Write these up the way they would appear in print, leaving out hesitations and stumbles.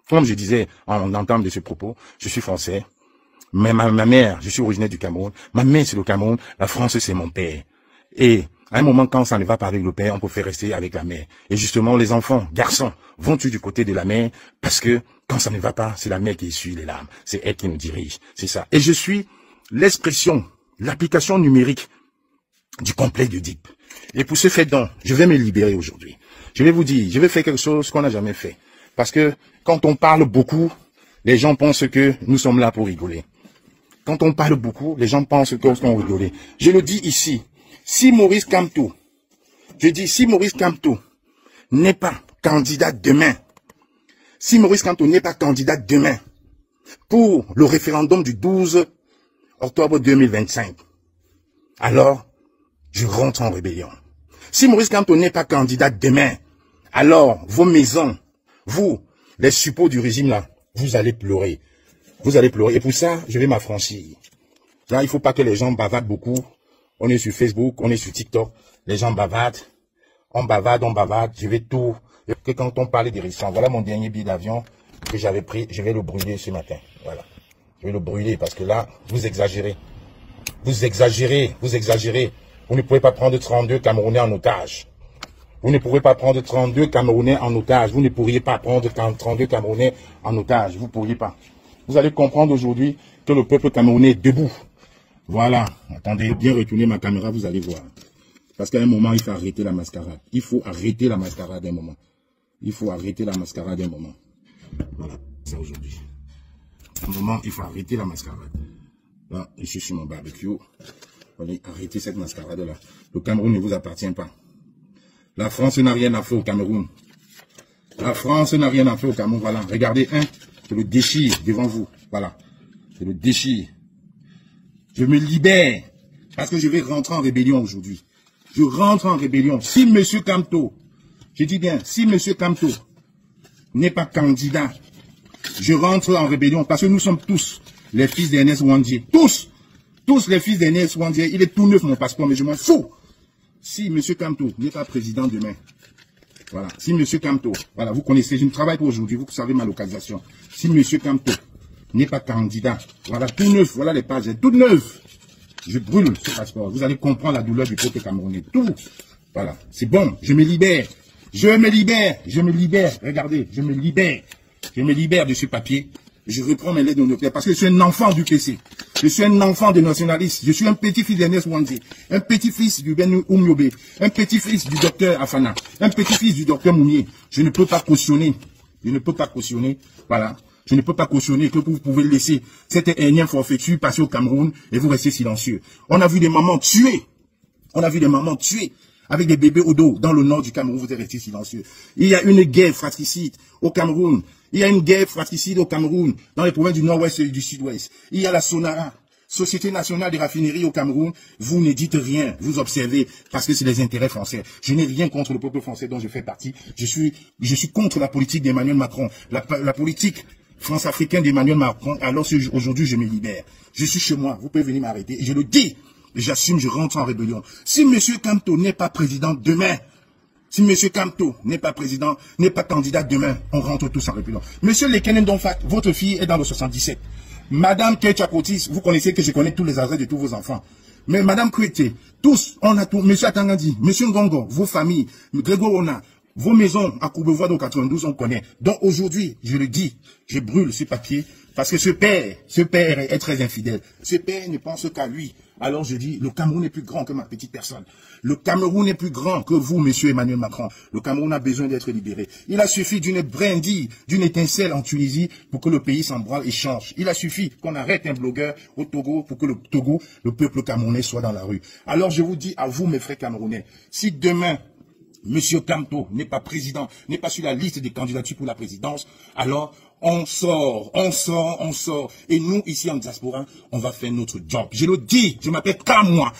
Comme je disais en entame de ce propos, je suis français, mais ma mère, je suis originaire du Cameroun, ma mère c'est le Cameroun, la France c'est mon père. Et à un moment, quand ça ne va pas avec le père, on peut faire rester avec la mère. Et justement, les enfants, garçons, vont-ils du côté de la mère parce que quand ça ne va pas, c'est la mère qui essuie les larmes. C'est elle qui nous dirige. C'est ça. Et je suis l'expression, l'application numérique du complexe d'Oedipe. Et pour ce fait donc, je vais me libérer aujourd'hui. Je vais vous dire, je vais faire quelque chose qu'on n'a jamais fait. Parce que quand on parle beaucoup, les gens pensent que nous sommes là pour rigoler. Quand on parle beaucoup, les gens pensent qu'on rigole. Je le dis ici. Si Maurice Kamto, je dis, si Maurice Kamto n'est pas candidat demain, si Maurice Kamto n'est pas candidat demain pour le référendum du 12 octobre 2025, alors je rentre en rébellion. Si Maurice Kamto n'est pas candidat demain, alors vos maisons, vous, les suppôts du régime là, vous allez pleurer. Vous allez pleurer. Et pour ça, je vais m'affranchir. Là, il ne faut pas que les gens bavardent beaucoup. On est sur Facebook, on est sur TikTok. Les gens bavardent. On bavarde, on bavarde. Je vais tout. Que quand on parle des récents, voilà mon dernier billet d'avion que j'avais pris. Je vais le brûler ce matin. Voilà. Je vais le brûler parce que là, vous exagérez. Vous exagérez. Vous exagérez. Vous ne pouvez pas prendre 32 Camerounais en otage. Vous ne pourrez pas prendre 32 Camerounais en otage. Vous ne pourriez pas prendre 32 Camerounais en otage. Vous ne pourriez pas. Vous allez comprendre aujourd'hui que le peuple camerounais est debout. Voilà. Attendez, bien retourner ma caméra, vous allez voir. Parce qu'à un moment, il faut arrêter la mascarade. Il faut arrêter la mascarade un moment. Il faut arrêter la mascarade un moment. Voilà, ça aujourd'hui. À un moment, il faut arrêter la mascarade. Là, je suis sur mon barbecue. Allez, arrêtez cette mascarade-là. Le Cameroun ne vous appartient pas. La France n'a rien à faire au Cameroun. La France n'a rien à faire au Cameroun. Voilà, regardez, je le déchire devant vous. Voilà, je le déchire. Je me libère parce que je vais rentrer en rébellion aujourd'hui. Je rentre en rébellion. Si M. Kamto, je dis bien, si M. Kamto n'est pas candidat, je rentre en rébellion parce que nous sommes tous les fils d'Ernest Ouandié. Tous les fils d'Ernest Ouandié. Il est tout neuf mon passeport, mais je m'en fous. Si M. Kamto n'est pas président demain, voilà, si M. Kamto, voilà, vous connaissez, je ne travaille pas aujourd'hui, vous savez ma localisation. Si M. Kamto n'est pas candidat, voilà, tout neuf, voilà les pages, toutes neuves. Je brûle ce passeport. Vous allez comprendre la douleur du peuple camerounais. Tout. Voilà, c'est bon, je me libère. Je me libère, je me libère. Regardez, je me libère. Je me libère de ce papier. Je reprends mes lettres de notaire parce que je suis un enfant du PC. Je suis un enfant de nationaliste. Je suis un petit-fils d'Ernest Ouandié. Un petit-fils du Ben Oumiobe. Un petit-fils du docteur Afana. Un petit-fils du docteur Mounier. Je ne peux pas cautionner. Je ne peux pas cautionner. Voilà. Je ne peux pas cautionner que vous pouvez laisser cette énième forfaiture passer au Cameroun et vous restez silencieux. On a vu des mamans tuées. On a vu des mamans tuées avec des bébés au dos dans le nord du Cameroun. Vous êtes restés silencieux. Il y a une guerre fratricide au Cameroun. Il y a une guerre fratricide au Cameroun, dans les provinces du nord-ouest et du sud-ouest. Il y a la SONARA, Société nationale des raffineries au Cameroun. Vous ne dites rien, vous observez, parce que c'est les intérêts français. Je n'ai rien contre le peuple français dont je fais partie. Je suis contre la politique d'Emmanuel Macron, la politique France-africaine d'Emmanuel Macron. Alors aujourd'hui, je me libère. Je suis chez moi, vous pouvez venir m'arrêter. Et je le dis, j'assume, je rentre en rébellion. Si M. Kamto n'est pas président demain, si M. Kamto n'est pas président, n'est pas candidat demain, on rentre tous en rébellion. Monsieur Lekenen Donfat, votre fille est dans le 77. Madame Ketchakotis, vous connaissez que je connais tous les adresses de tous vos enfants. Mais Madame Kouete, tous, on a tout. Monsieur Atangandi, Monsieur Ngongo, vos familles, Grégoire Ona, vos maisons à Courbevoie dans 92, on connaît. Donc aujourd'hui, je le dis, je brûle ce papier parce que ce père est très infidèle. Ce père ne pense qu'à lui. Alors je dis, le Cameroun est plus grand que ma petite personne. Le Cameroun est plus grand que vous, monsieur Emmanuel Macron. Le Cameroun a besoin d'être libéré. Il a suffi d'une brindille, d'une étincelle en Tunisie pour que le pays s'embrale et change. Il a suffi qu'on arrête un blogueur au Togo pour que le Togo, le peuple camerounais soit dans la rue. Alors je vous dis à vous, mes frères camerounais, si demain, Monsieur Kamto n'est pas président, n'est pas sur la liste des candidatures pour la présidence, alors on sort. Et nous, ici en diaspora, on va faire notre job. Je le dis, je m'appelle Kamwa.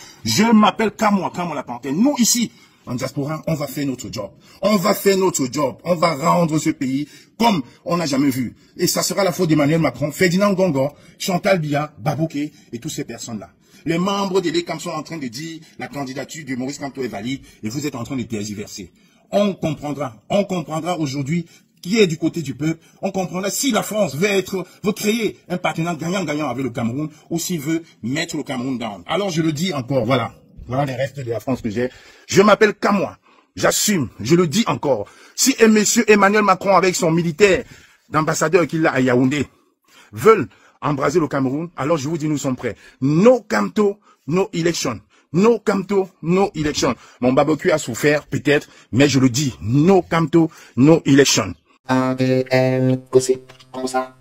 Kamwa la Panthère. Nous, ici, en diaspora, on va faire notre job. On va rendre ce pays comme on n'a jamais vu. Et ça sera la faute d'Emmanuel Macron, Ferdinand Gongo, Chantal Biya, Babouké et toutes ces personnes-là. Les membres de l'ECAM sont en train de dire la candidature de Maurice Kamto est valide et vous êtes en train de tergiverser. On comprendra aujourd'hui qui est du côté du peuple, on comprendra si la France veut créer un partenariat gagnant-gagnant avec le Cameroun ou s'il veut mettre le Cameroun down. Alors je le dis encore, voilà les restes de la France que j'ai. Je m'appelle Kamois, j'assume, je le dis encore. Si monsieur Emmanuel Macron avec son militaire d'ambassadeur qu'il a à Yaoundé veulent embraser le Cameroun, alors je vous dis nous sommes prêts. No Camto, no election. No Camto, no election. Mon barbecue a souffert peut-être, mais je le dis, no Camto, no election. ADN, gossip, comme ça,